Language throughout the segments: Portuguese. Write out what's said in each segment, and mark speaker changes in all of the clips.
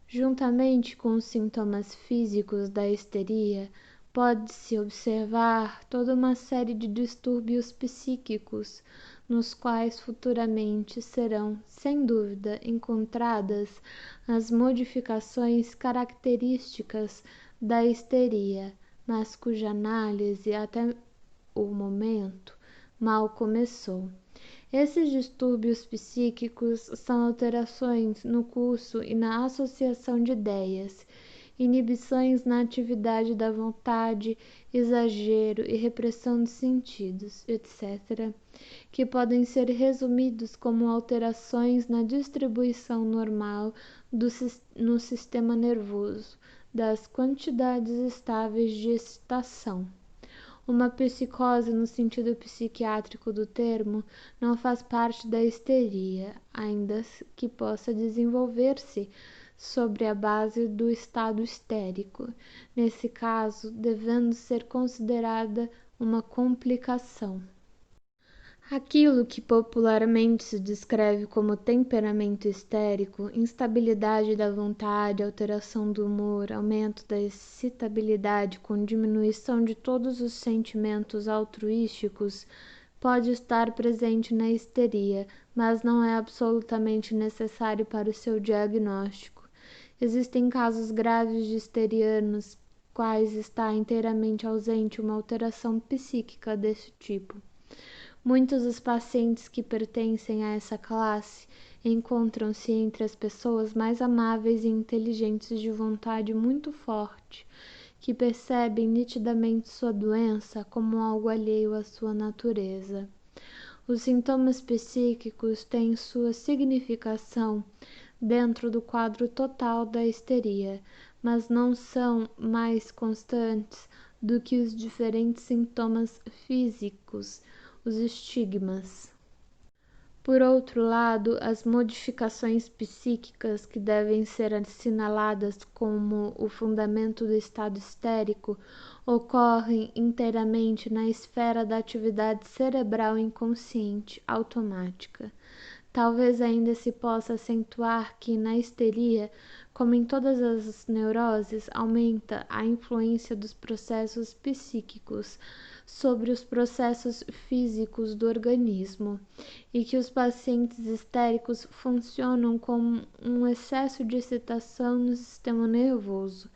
Speaker 1: Juntamente com os sintomas físicos da histeria, pode-se observar toda uma série de distúrbios psíquicos, nos quais futuramente serão, sem dúvida, encontradas as modificações características da histeria, mas cuja análise até o momento mal começou. Esses distúrbios psíquicos são alterações no curso e na associação de ideias, inibições na atividade da vontade, exagero e repressão dos sentidos, etc., que podem ser resumidos como alterações na distribuição normal no sistema nervoso das quantidades estáveis de excitação. Uma psicose, no sentido psiquiátrico do termo, não faz parte da histeria, ainda que possa desenvolver-se sobre a base do estado histérico, nesse caso, devendo ser considerada uma complicação. Aquilo que popularmente se descreve como temperamento histérico, instabilidade da vontade, alteração do humor, aumento da excitabilidade com diminuição de todos os sentimentos altruísticos, pode estar presente na histeria, mas não é absolutamente necessário para o seu diagnóstico. Existem casos graves de histerianos quais está inteiramente ausente uma alteração psíquica desse tipo. Muitos dos pacientes que pertencem a essa classe encontram-se entre as pessoas mais amáveis e inteligentes de vontade muito forte, que percebem nitidamente sua doença como algo alheio à sua natureza. Os sintomas psíquicos têm sua significação dentro do quadro total da histeria, mas não são mais constantes do que os diferentes sintomas físicos, os estigmas. Por outro lado, as modificações psíquicas que devem ser assinaladas como o fundamento do estado histérico ocorrem inteiramente na esfera da atividade cerebral inconsciente automática. Talvez ainda se possa acentuar que na histeria, como em todas as neuroses, aumenta a influência dos processos psíquicos sobre os processos físicos do organismo, e que os pacientes histéricos funcionam com um excesso de excitação no sistema nervoso,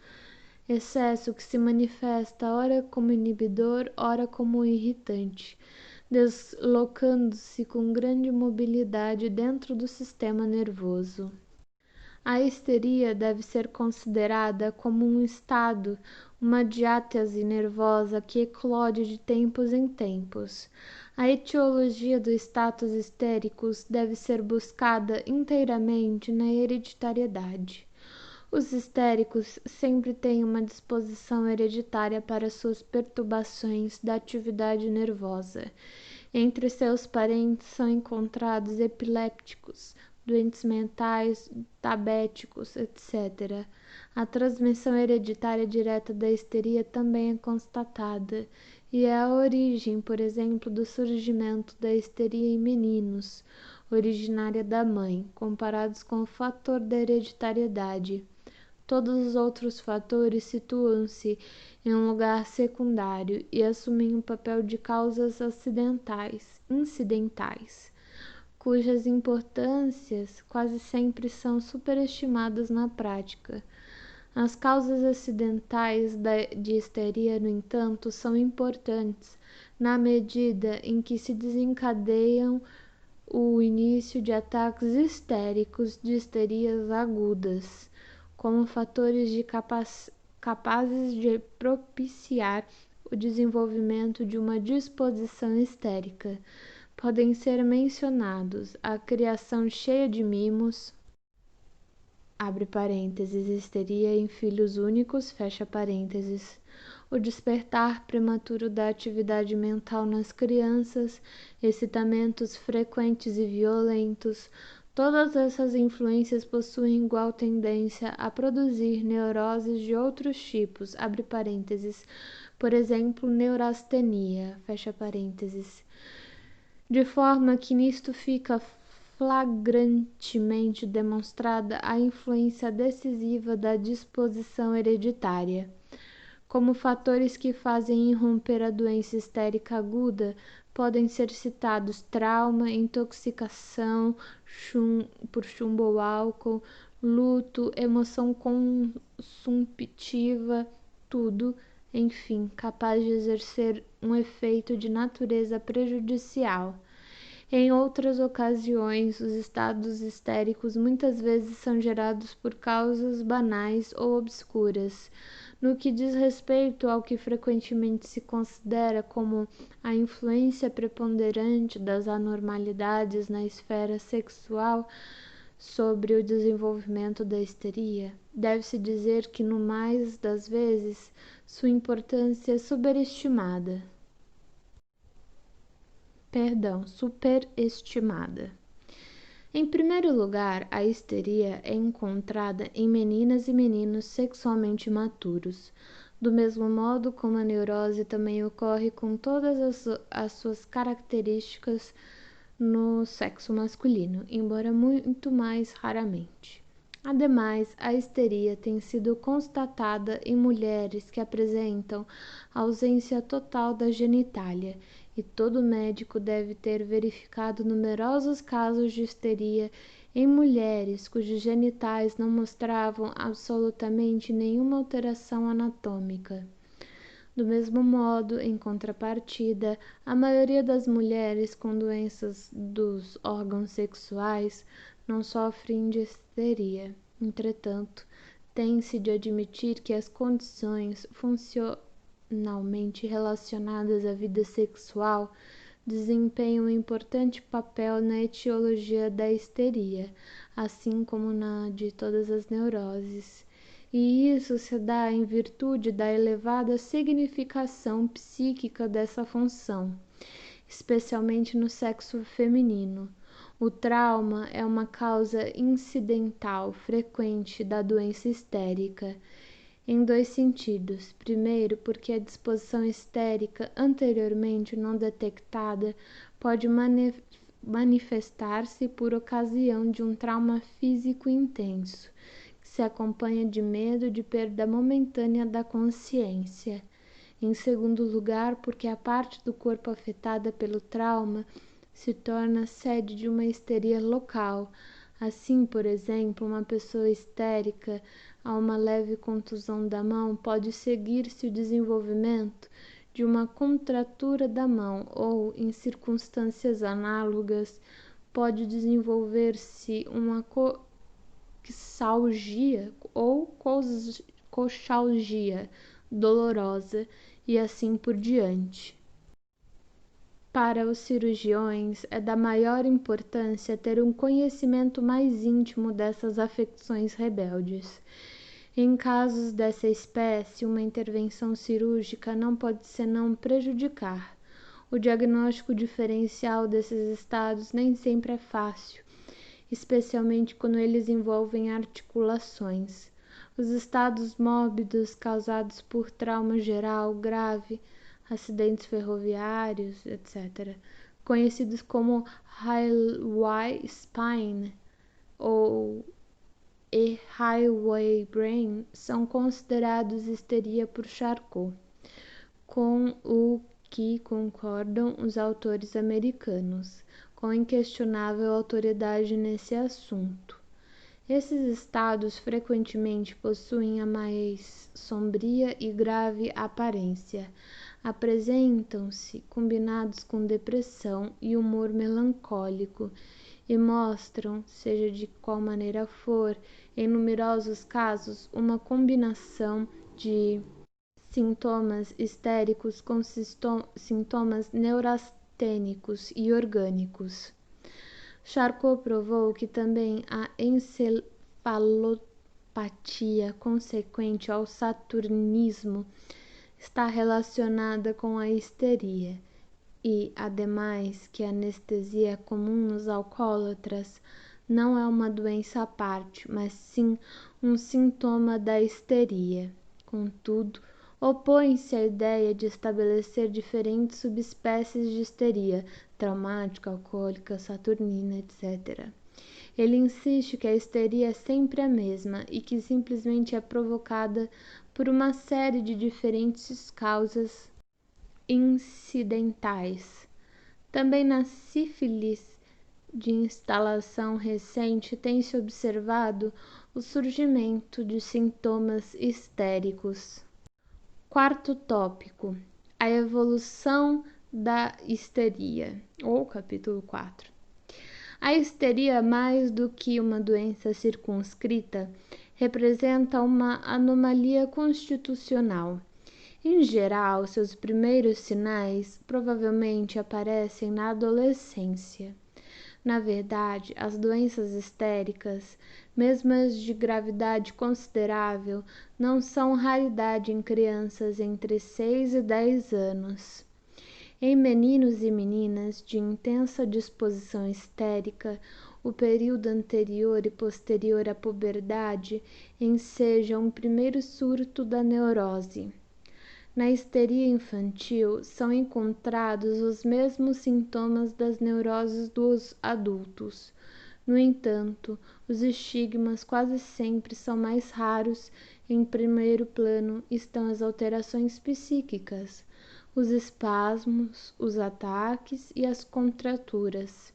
Speaker 1: excesso que se manifesta ora como inibidor, ora como irritante, deslocando-se com grande mobilidade dentro do sistema nervoso. A histeria deve ser considerada como um estado, uma diátese nervosa que eclode de tempos em tempos. A etiologia dos estados histéricos deve ser buscada inteiramente na hereditariedade. Os histéricos sempre têm uma disposição hereditária para suas perturbações da atividade nervosa. Entre seus parentes são encontrados epilépticos, doentes mentais, diabéticos, etc. A transmissão hereditária direta da histeria também é constatada, e é a origem, por exemplo, do surgimento da histeria em meninos, originária da mãe, comparados com o fator da hereditariedade. Todos os outros fatores situam-se em um lugar secundário e assumem o papel de causas incidentais, cujas importâncias quase sempre são superestimadas na prática. As causas acidentais de histeria, no entanto, são importantes na medida em que se desencadeiam o início de ataques histéricos de histerias agudas, como fatores capazes de propiciar o desenvolvimento de uma disposição histérica. Podem ser mencionados a criação cheia de mimos, abre parênteses, histeria em filhos únicos, fecha parênteses, o despertar prematuro da atividade mental nas crianças, excitamentos frequentes e violentos. Todas essas influências possuem igual tendência a produzir neuroses de outros tipos, abre parênteses, por exemplo, neurastenia, fecha parênteses, de forma que nisto fica flagrantemente demonstrada a influência decisiva da disposição hereditária. Como fatores que fazem irromper a doença histérica aguda, podem ser citados trauma, intoxicação por chumbo ou álcool, luto, emoção consumptiva, tudo, enfim, capaz de exercer um efeito de natureza prejudicial. Em outras ocasiões, os estados histéricos muitas vezes são gerados por causas banais ou obscuras. No que diz respeito ao que frequentemente se considera como a influência preponderante das anormalidades na esfera sexual sobre o desenvolvimento da histeria, deve-se dizer que, no mais das vezes, sua importância é superestimada. Em primeiro lugar, a histeria é encontrada em meninas e meninos sexualmente imaturos, do mesmo modo como a neurose também ocorre com todas as suas características no sexo masculino, embora muito mais raramente. Ademais, a histeria tem sido constatada em mulheres que apresentam ausência total da genitália, e todo médico deve ter verificado numerosos casos de histeria em mulheres cujos genitais não mostravam absolutamente nenhuma alteração anatômica. Do mesmo modo, em contrapartida, a maioria das mulheres com doenças dos órgãos sexuais não sofrem de histeria. Entretanto, tem-se de admitir que as condições funcionalmente relacionadas à vida sexual desempenham um importante papel na etiologia da histeria, assim como na de todas as neuroses. E isso se dá em virtude da elevada significação psíquica dessa função, especialmente no sexo feminino. O trauma é uma causa incidental frequente da doença histérica, em dois sentidos. Primeiro, porque a disposição histérica anteriormente não detectada pode manifestar-se por ocasião de um trauma físico intenso, que se acompanha de medo de perda momentânea da consciência. Em segundo lugar, porque a parte do corpo afetada pelo trauma se torna sede de uma histeria local. Assim, por exemplo, uma pessoa histérica a uma leve contusão da mão pode seguir-se o desenvolvimento de uma contratura da mão ou, em circunstâncias análogas, pode desenvolver-se uma coxalgia ou coxalgia dolorosa e assim por diante. Para os cirurgiões, é da maior importância ter um conhecimento mais íntimo dessas afecções rebeldes. Em casos dessa espécie, uma intervenção cirúrgica não pode senão prejudicar. O diagnóstico diferencial desses estados nem sempre é fácil, especialmente quando eles envolvem articulações. Os estados mórbidos causados por trauma geral grave, acidentes ferroviários, etc., conhecidos como highway spine ou highway brain, são considerados histeria por Charcot, com o que concordam os autores americanos, com inquestionável autoridade nesse assunto. Esses estados frequentemente possuem a mais sombria e grave aparência. Apresentam-se combinados com depressão e humor melancólico e mostram, seja de qual maneira for, em numerosos casos, uma combinação de sintomas histéricos com sintomas neurastênicos e orgânicos. Charcot provou que também a encefalopatia consequente ao saturnismo está relacionada com a histeria e, ademais, que a anestesia comum nos alcoólatras não é uma doença à parte, mas sim um sintoma da histeria. Contudo, opõe-se à ideia de estabelecer diferentes subespécies de histeria, traumática, alcoólica, saturnina, etc. Ele insiste que a histeria é sempre a mesma e que simplesmente é provocada por uma série de diferentes causas incidentais. Também na sífilis de instalação recente tem-se observado o surgimento de sintomas histéricos. Quarto tópico: a evolução da histeria, ou capítulo 4. A histeria, mais do que uma doença circunscrita, representa uma anomalia constitucional. Em geral, seus primeiros sinais provavelmente aparecem na adolescência. Na verdade, as doenças histéricas, mesmo as de gravidade considerável, não são raridade em crianças entre 6 e 10 anos. Em meninos e meninas de intensa disposição histérica, o período anterior e posterior à puberdade enseja um primeiro surto da neurose. Na histeria infantil, são encontrados os mesmos sintomas das neuroses dos adultos. No entanto, os estigmas quase sempre são mais raros. Em primeiro plano estão as alterações psíquicas, os espasmos, os ataques e as contraturas.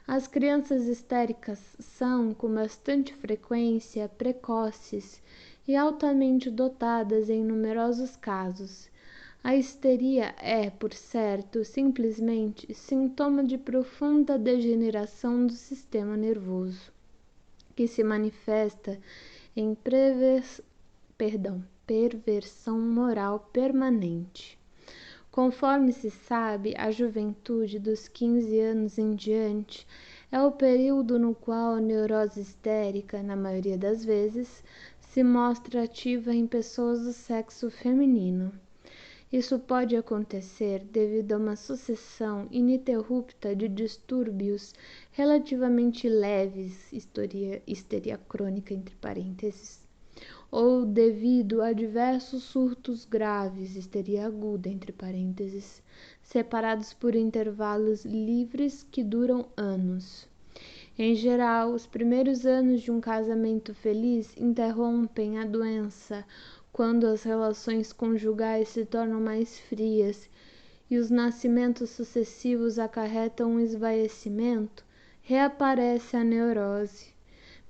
Speaker 1: As crianças histéricas são, com bastante frequência, precoces e altamente dotadas em numerosos casos. A histeria é, por certo, simplesmente sintoma de profunda degeneração do sistema nervoso, que se manifesta em perversão moral permanente. Conforme se sabe, a juventude dos 15 anos em diante é o período no qual a neurose histérica, na maioria das vezes, se mostra ativa em pessoas do sexo feminino. Isso pode acontecer devido a uma sucessão ininterrupta de distúrbios relativamente leves, histeria crônica, entre parênteses, ou devido a diversos surtos graves, histeria aguda, entre parênteses, separados por intervalos livres que duram anos. Em geral, os primeiros anos de um casamento feliz interrompem a doença quando as relações conjugais se tornam mais frias e os nascimentos sucessivos acarretam um esvaecimento, reaparece a neurose.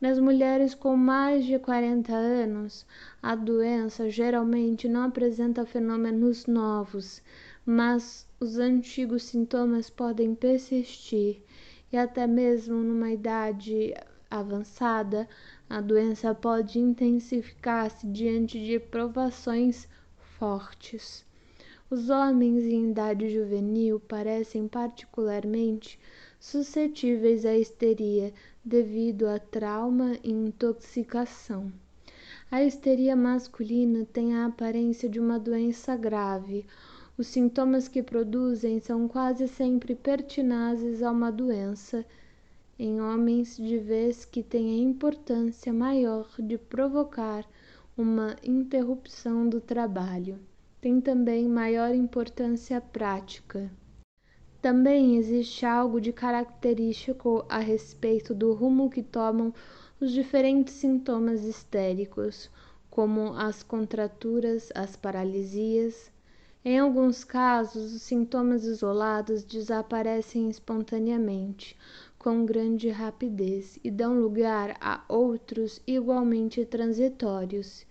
Speaker 1: Nas mulheres com mais de 40 anos, a doença geralmente não apresenta fenômenos novos, mas os antigos sintomas podem persistir e até mesmo numa idade avançada, a doença pode intensificar-se diante de provações fortes. Os homens em idade juvenil parecem particularmente suscetíveis à histeria devido a trauma e intoxicação. A histeria masculina tem a aparência de uma doença grave. Os sintomas que produzem são quase sempre pertinazes a uma doença em homens, de vez que tem a importância maior de provocar uma interrupção do trabalho. Tem também maior importância prática. Também existe algo de característico a respeito do rumo que tomam os diferentes sintomas histéricos, como as contraturas, as paralisias. Em alguns casos, os sintomas isolados desaparecem espontaneamente, com grande rapidez, e dão lugar a outros igualmente transitórios.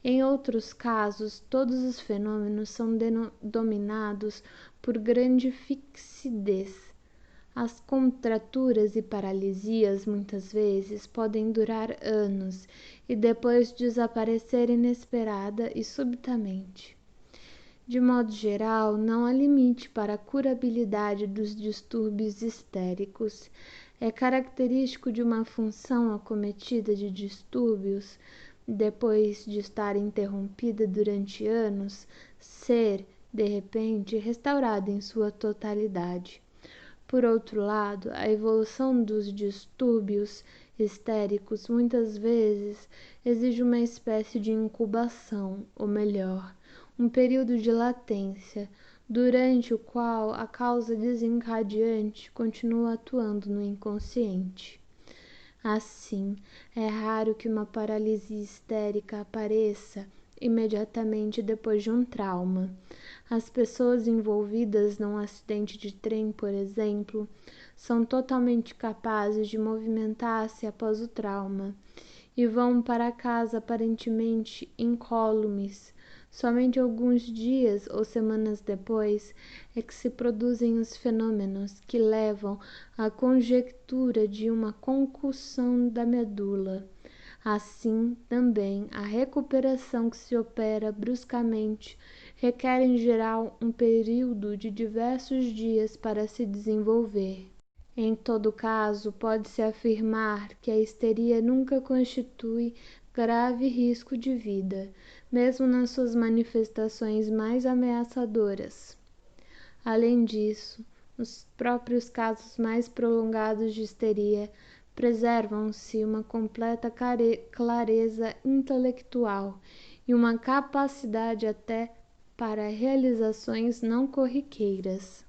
Speaker 1: Em outros casos, todos os fenômenos são dominados por grande fixidez. As contraturas e paralisias muitas vezes podem durar anos e depois desaparecer inesperada e subitamente. De modo geral, não há limite para a curabilidade dos distúrbios histéricos. É característico de uma função acometida de distúrbios, depois de estar interrompida durante anos, ser, de repente, restaurada em sua totalidade. Por outro lado, a evolução dos distúrbios histéricos muitas vezes exige uma espécie de incubação, ou melhor, um período de latência, durante o qual a causa desencadeante continua atuando no inconsciente. Assim, é raro que uma paralisia histérica apareça imediatamente depois de um trauma. As pessoas envolvidas num acidente de trem, por exemplo, são totalmente capazes de movimentar-se após o trauma e vão para casa aparentemente incólumes. Somente alguns dias ou semanas depois é que se produzem os fenômenos que levam à conjectura de uma concussão da medula. Assim, também, a recuperação que se opera bruscamente requer em geral um período de diversos dias para se desenvolver. Em todo caso, pode-se afirmar que a histeria nunca constitui grave risco de vida, mesmo nas suas manifestações mais ameaçadoras. Além disso, nos próprios casos mais prolongados de histeria, preservam-se uma completa clareza intelectual e uma capacidade até para realizações não corriqueiras.